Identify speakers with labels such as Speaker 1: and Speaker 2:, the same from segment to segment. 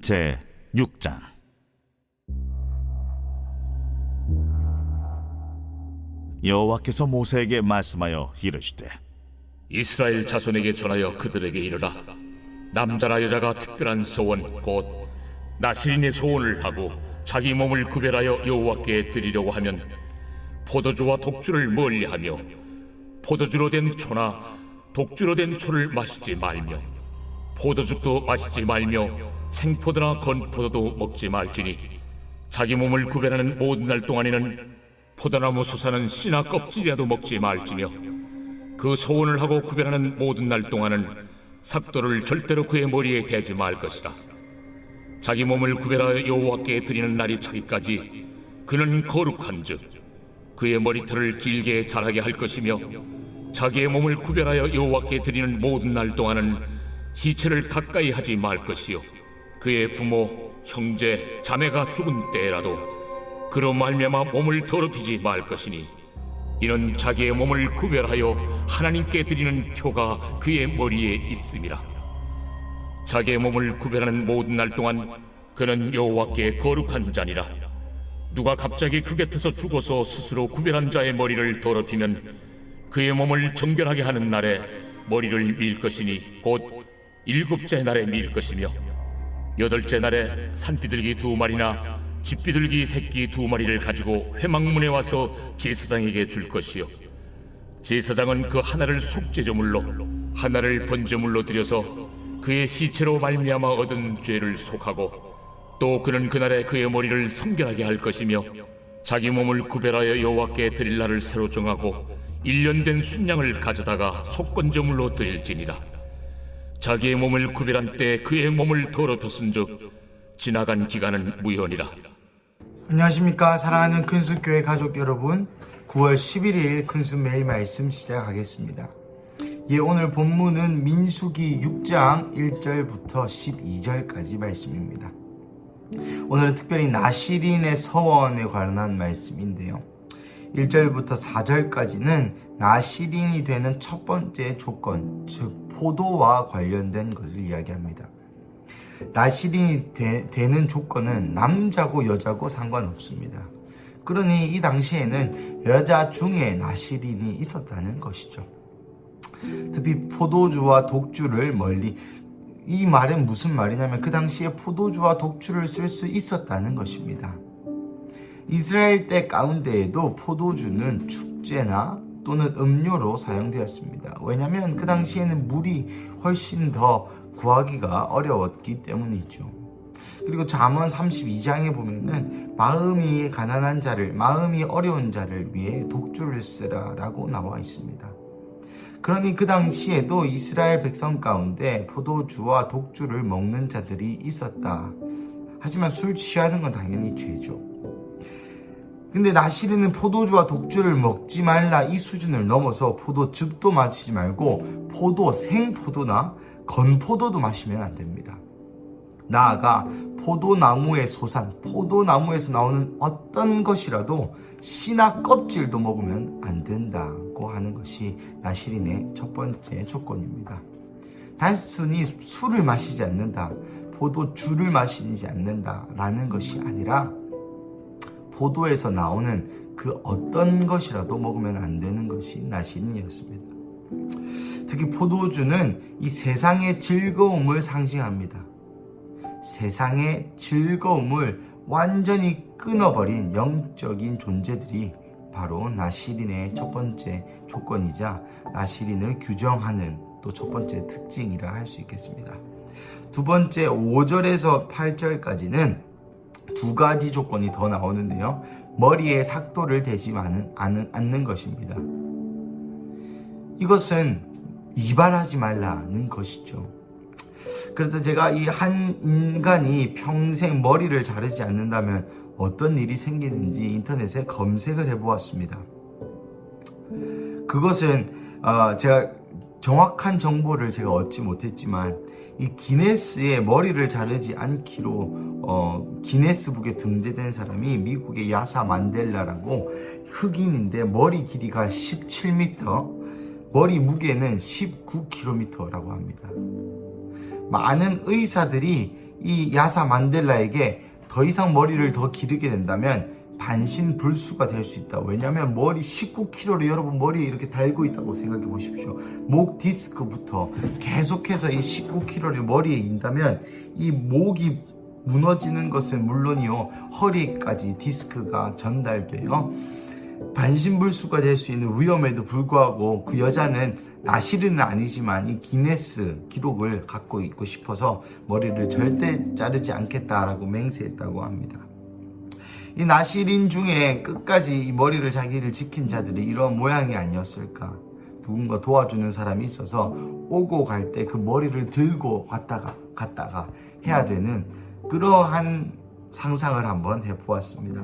Speaker 1: 제6장. 여호와께서 모세에게 말씀하여 이르시되,
Speaker 2: 이스라엘 자손에게 전하여 그들에게 이르라. 남자나 여자가 특별한 소원 곧 나실인의 소원을 하고 자기 몸을 구별하여 여호와께 드리려고 하면 포도주와 독주를 멀리하며 포도주로 된 초나 독주로 된 초를 마시지 말며 포도즙도 마시지 말며 생포도나 건포도도 먹지 말지니 자기 몸을 구별하는 모든 날 동안에는 포도나무 솟아는 씨나 껍질이라도 먹지 말지며 그 소원을 하고 구별하는 모든 날 동안은 삭도를 절대로 그의 머리에 대지 말 것이다. 자기 몸을 구별하여 여호와께 드리는 날이 차기까지 그는 거룩한즉 그의 머리털을 길게 자라게 할 것이며 자기의 몸을 구별하여 여호와께 드리는 모든 날 동안은 시체를 가까이 하지 말 것이요 그의 부모, 형제, 자매가 죽은 때라도 그로 말미암아 몸을 더럽히지 말 것이니 이는 자기의 몸을 구별하여 하나님께 드리는 표가 그의 머리에 있음이라. 자기의 몸을 구별하는 모든 날 동안 그는 여호와께 거룩한 자니라. 누가 갑자기 그 곁에서 죽어서 스스로 구별한 자의 머리를 더럽히면 그의 몸을 정결하게 하는 날에 머리를 밀 것이니 곧 7째 날에 밀 것이며 8째 날에 산비둘기 2마리나 집비둘기 새끼 2마리를 가지고 회막문에 와서 제사장에게 줄 것이요 제사장은 그 하나를 속죄제물로 하나를 번제물로 드려서 그의 시체로 말미암아 얻은 죄를 속하고 또 그는 그날에 그의 머리를 성결하게 할 것이며 자기 몸을 구별하여 여호와께 드릴 날을 새로 정하고 1년 된 순양을 가져다가 속건제물로 드릴지니라. 자기의 몸을 구별한 때 그의 몸을 더럽혔은즉 지나간 기간은 무효니라.
Speaker 3: 안녕하십니까, 사랑하는 큰숲교회 가족 여러분. 9월 11일 큰숲 매일 말씀 시작하겠습니다. 오늘 본문은 민수기 6장 1절부터 12절까지 말씀입니다. 오늘은 특별히 나실인의 서원에 관한 말씀인데요, 1절부터 4절까지는 나실인이 되는 첫 번째 조건, 즉 포도와 관련된 것을 이야기합니다. 나실인이 되는 조건은 남자고 여자고 상관없습니다. 그러니 이 당시에는 여자 중에 나실인이 있었다는 것이죠. 특히 포도주와 독주를 멀리, 이 말은 무슨 말이냐면 그 당시에 포도주와 독주를 쓸 수 있었다는 것입니다. 이스라엘 때 가운데에도 포도주는 축제나 또는 음료로 사용되었습니다. 왜냐하면 그 당시에는 물이 훨씬 더 구하기가 어려웠기 때문이죠. 그리고 잠언 32장에 보면은 마음이 가난한 자를, 마음이 어려운 자를 위해 독주를 쓰라 라고 나와 있습니다. 그러니 그 당시에도 이스라엘 백성 가운데 포도주와 독주를 먹는 자들이 있었다. 하지만 술 취하는 건 당연히 죄죠. 근데 나실인은 포도주와 독주를 먹지 말라 이 수준을 넘어서 포도즙도 마시지 말고 생포도나 건포도도 마시면 안 됩니다. 나아가 포도나무의 소산, 포도나무에서 나오는 어떤 것이라도 씨나 껍질도 먹으면 안 된다고 하는 것이 나실인의 첫 번째 조건입니다. 단순히 술을 마시지 않는다, 포도주를 마시지 않는다라는 것이 아니라 포도에서 나오는 그 어떤 것이라도 먹으면 안 되는 것이 나실인이었습니다. 특히 포도주는 이 세상의 즐거움을 상징합니다. 세상의 즐거움을 완전히 끊어버린 영적인 존재들이 바로 나실인의 첫 번째 조건이자 나실인을 규정하는 또 첫 번째 특징이라 할 수 있겠습니다. 두 번째 5절에서 8절까지는 두 가지 조건이 더 나오는데요, 머리에 삭도를 대지 않는 것입니다. 이것은 이발하지 말라는 것이죠. 그래서 제가 이 한 인간이 평생 머리를 자르지 않는다면 어떤 일이 생기는지 인터넷에 검색을 해보았습니다. 그것은 제가 정확한 정보를 제가 얻지 못했지만 이 기네스에 머리를 자르지 않기로 기네스북에 등재된 사람이 미국의 야사 만델라라고 흑인인데 머리 길이가 17m, 머리 무게는 19kg라고 합니다. 많은 의사들이 이 야사 만델라에게 더 이상 머리를 더 기르게 된다면 반신불수가 될 수 있다. 왜냐하면 머리 19kg를 여러분 머리에 이렇게 달고 있다고 생각해 보십시오. 목 디스크부터 계속해서 이 19kg를 머리에 인다면 이 목이 무너지는 것은 물론이요, 허리까지 디스크가 전달돼요. 반신불수가 될 수 있는 위험에도 불구하고 그 여자는 나시르는 아니지만 이 기네스 기록을 갖고 있고 싶어서 머리를 절대 자르지 않겠다라고 맹세했다고 합니다. 이 나시린 중에 끝까지 이 머리를 자기를 지킨 자들이 이런 모양이 아니었을까. 누군가 도와주는 사람이 있어서 오고 갈 때 그 머리를 들고 갔다가 해야 되는 그러한 상상을 한번 해보았습니다.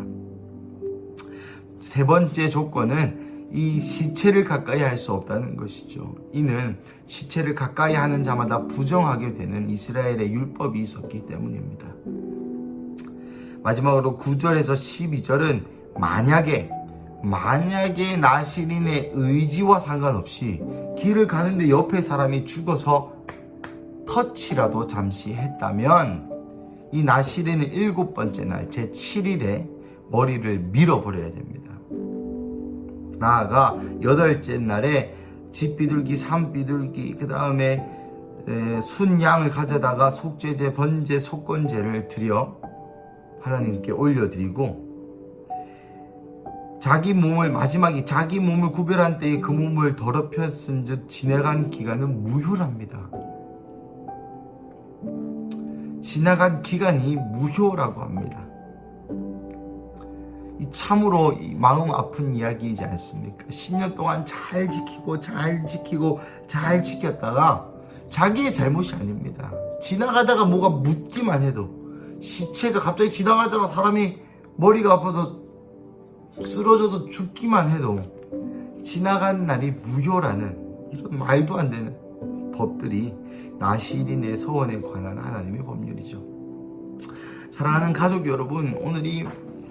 Speaker 3: 세 번째 조건은 이 시체를 가까이 할 수 없다는 것이죠. 이는 시체를 가까이 하는 자마다 부정하게 되는 이스라엘의 율법이 있었기 때문입니다. 마지막으로 9절에서 12절은 만약에 나시린의 의지와 상관없이 길을 가는데 옆에 사람이 죽어서 터치라도 잠시 했다면 이 나시린은 7번째 날 제7일에 머리를 밀어버려야 됩니다. 나아가 8째 날에 집 비둘기, 삼 비둘기, 그 다음에 순양을 가져다가 속죄제, 번제, 속건제를 드려 하나님께 올려드리고, 마지막에 자기 몸을 구별한 때에 그 몸을 더럽혔은 즉 지나간 기간은 무효랍니다. 지나간 기간이 무효라고 합니다. 참으로 마음 아픈 이야기이지 않습니까? 10년 동안 잘 지켰다가 자기의 잘못이 아닙니다. 지나가다가 뭐가 묻기만 해도, 시체가 갑자기 지나가다가 사람이 머리가 아파서 쓰러져서 죽기만 해도 지나간 날이 무효라는 이런 말도 안 되는 법들이 나시린의 서원에 관한 하나님의 법률이죠. 사랑하는 가족 여러분, 오늘 이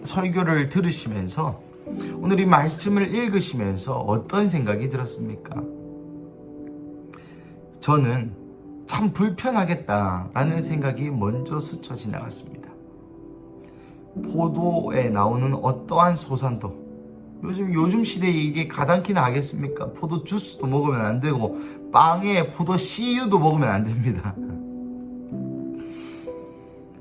Speaker 3: 설교를 들으시면서, 오늘 이 말씀을 읽으시면서 어떤 생각이 들었습니까? 저는 참 불편하겠다라는 생각이 먼저 스쳐 지나갔습니다. 포도에 나오는 어떠한 소산도, 요즘 시대에 이게 가당키나 하겠습니까? 포도 주스도 먹으면 안 되고 빵에 포도 씨유도 먹으면 안 됩니다.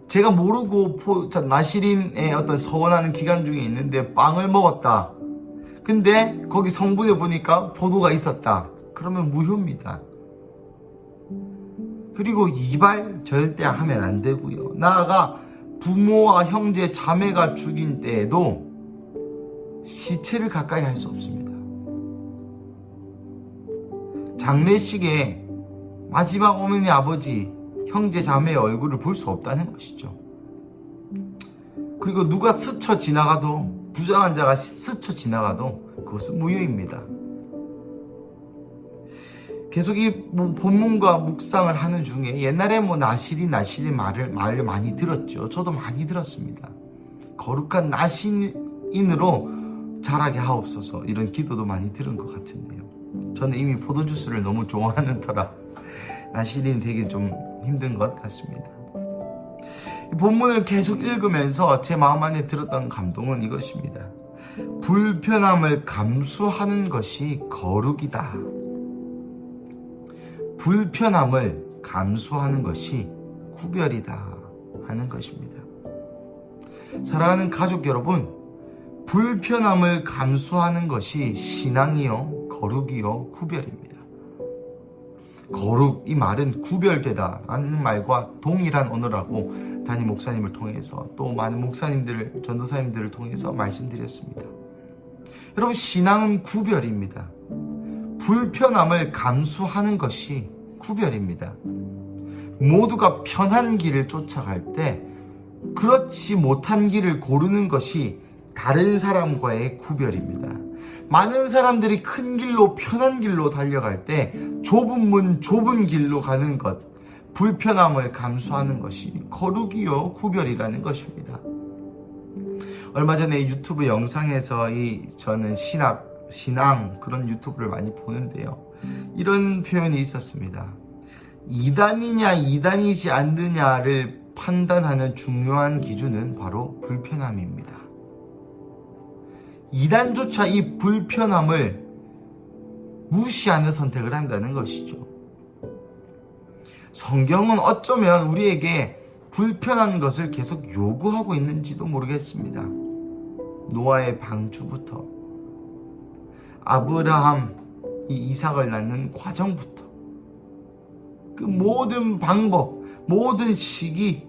Speaker 3: 제가 모르고 나시린의 어떤 서원하는 기간 중에 있는데 빵을 먹었다. 근데 거기 성분에 보니까 포도가 있었다. 그러면 무효입니다. 그리고 이발 절대 하면 안 되고요. 나아가 부모와 형제, 자매가 죽인 때에도 시체를 가까이 할 수 없습니다. 장례식에 마지막 어머니, 아버지, 형제, 자매의 얼굴을 볼 수 없다는 것이죠. 그리고 누가 스쳐 지나가도, 부정한 자가 스쳐 지나가도 그것은 무효입니다. 계속 이 본문과 묵상을 하는 중에 옛날에 나시린 말을 많이 들었죠. 저도 많이 들었습니다. 거룩한 나시인으로 자라게 하옵소서, 이런 기도도 많이 들은 것 같은데요. 저는 이미 포도주스를 너무 좋아하는 터라 나시린 되기 좀 힘든 것 같습니다. 이 본문을 계속 읽으면서 제 마음 안에 들었던 감동은 이것입니다. 불편함을 감수하는 것이 거룩이다. 불편함을 감수하는 것이 구별이다 하는 것입니다. 사랑하는 가족 여러분, 불편함을 감수하는 것이 신앙이요, 거룩이요, 구별입니다. 거룩, 이 말은 구별되다 라는 말과 동일한 언어라고 담임 목사님을 통해서, 또 많은 목사님들, 전도사님들을 통해서 말씀드렸습니다. 여러분, 신앙은 구별입니다. 불편함을 감수하는 것이 구별입니다. 모두가 편한 길을 쫓아갈 때 그렇지 못한 길을 고르는 것이 다른 사람과의 구별입니다. 많은 사람들이 큰 길로, 편한 길로 달려갈 때 좁은 문, 좁은 길로 가는 것, 불편함을 감수하는 것이 거룩이요, 구별이라는 것입니다. 얼마 전에 유튜브 영상에서 저는 신앙 그런 유튜브를 많이 보는데요. 이런 표현이 있었습니다. 이단이냐 이단이지 않느냐를 판단하는 중요한 기준은 바로 불편함입니다. 이단조차 이 불편함을 무시하는 선택을 한다는 것이죠. 성경은 어쩌면 우리에게 불편한 것을 계속 요구하고 있는지도 모르겠습니다. 노아의 방주부터 아브라함 이 이삭을 낳는 과정부터 그 모든 방법, 모든 시기,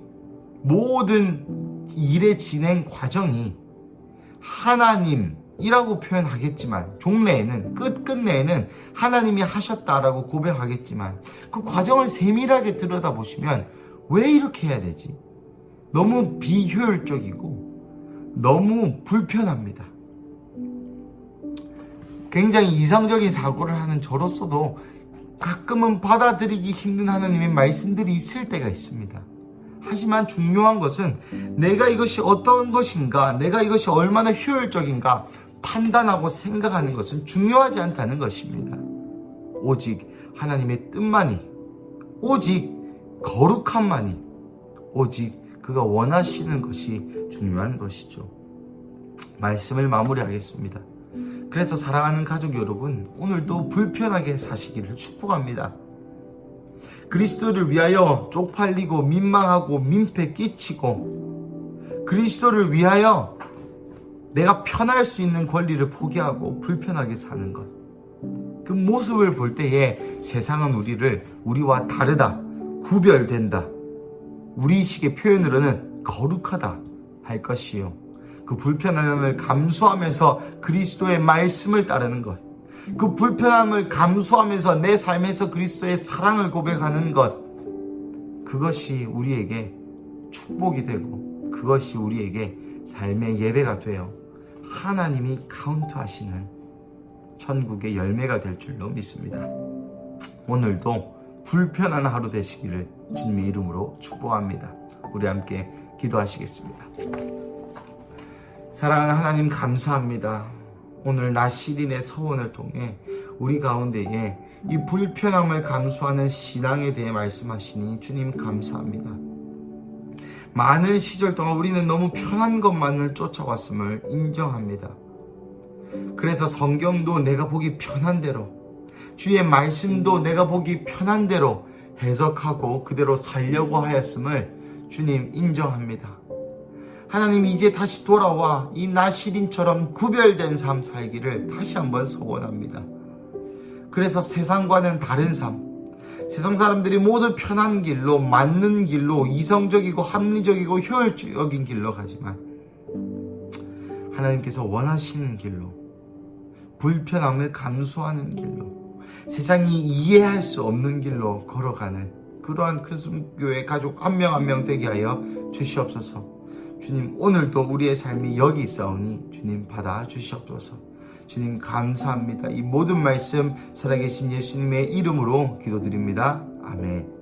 Speaker 3: 모든 일의 진행 과정이 하나님이라고 표현하겠지만 종래에는 끝내에는 하나님이 하셨다라고 고백하겠지만 그 과정을 세밀하게 들여다보시면 왜 이렇게 해야 되지? 너무 비효율적이고 너무 불편합니다. 굉장히 이상적인 사고를 하는 저로서도 가끔은 받아들이기 힘든 하나님의 말씀들이 있을 때가 있습니다. 하지만 중요한 것은 내가 이것이 어떤 것인가, 내가 이것이 얼마나 효율적인가 판단하고 생각하는 것은 중요하지 않다는 것입니다. 오직 하나님의 뜻만이, 오직 거룩함만이, 오직 그가 원하시는 것이 중요한 것이죠. 말씀을 마무리하겠습니다. 그래서 사랑하는 가족 여러분, 오늘도 불편하게 사시기를 축복합니다. 그리스도를 위하여 쪽팔리고 민망하고 민폐 끼치고 그리스도를 위하여 내가 편할 수 있는 권리를 포기하고 불편하게 사는 것, 그 모습을 볼 때에 세상은 우리와 다르다, 구별된다, 우리식의 표현으로는 거룩하다 할 것이요, 그 불편함을 감수하면서 그리스도의 말씀을 따르는 것, 그 불편함을 감수하면서 내 삶에서 그리스도의 사랑을 고백하는 것, 그것이 우리에게 축복이 되고 그것이 우리에게 삶의 예배가 되어 하나님이 카운트하시는 천국의 열매가 될 줄로 믿습니다. 오늘도 불편한 하루 되시기를 주님의 이름으로 축복합니다. 우리 함께 기도하시겠습니다. 사랑하는 하나님, 감사합니다. 오늘 나시린의 서원을 통해 우리 가운데에 이 불편함을 감수하는 신앙에 대해 말씀하시니 주님 감사합니다. 많은 시절 동안 우리는 너무 편한 것만을 쫓아왔음을 인정합니다. 그래서 성경도 내가 보기 편한 대로, 주의 말씀도 내가 보기 편한 대로 해석하고 그대로 살려고 하였음을 주님 인정합니다. 하나님, 이제 다시 돌아와 이 나시린처럼 구별된 삶 살기를 다시 한번 소원합니다. 그래서 세상과는 다른 삶, 세상 사람들이 모두 편한 길로, 맞는 길로, 이성적이고 합리적이고 효율적인 길로 가지만 하나님께서 원하시는 길로, 불편함을 감수하는 길로, 세상이 이해할 수 없는 길로 걸어가는 그러한 큰숨교회 가족 한 명 한 명 되게 하여 주시옵소서. 주님, 오늘도 우리의 삶이 여기 있사오니 주님 받아 주시옵소서. 주님 감사합니다. 이 모든 말씀 살아계신 예수님의 이름으로 기도드립니다. 아멘.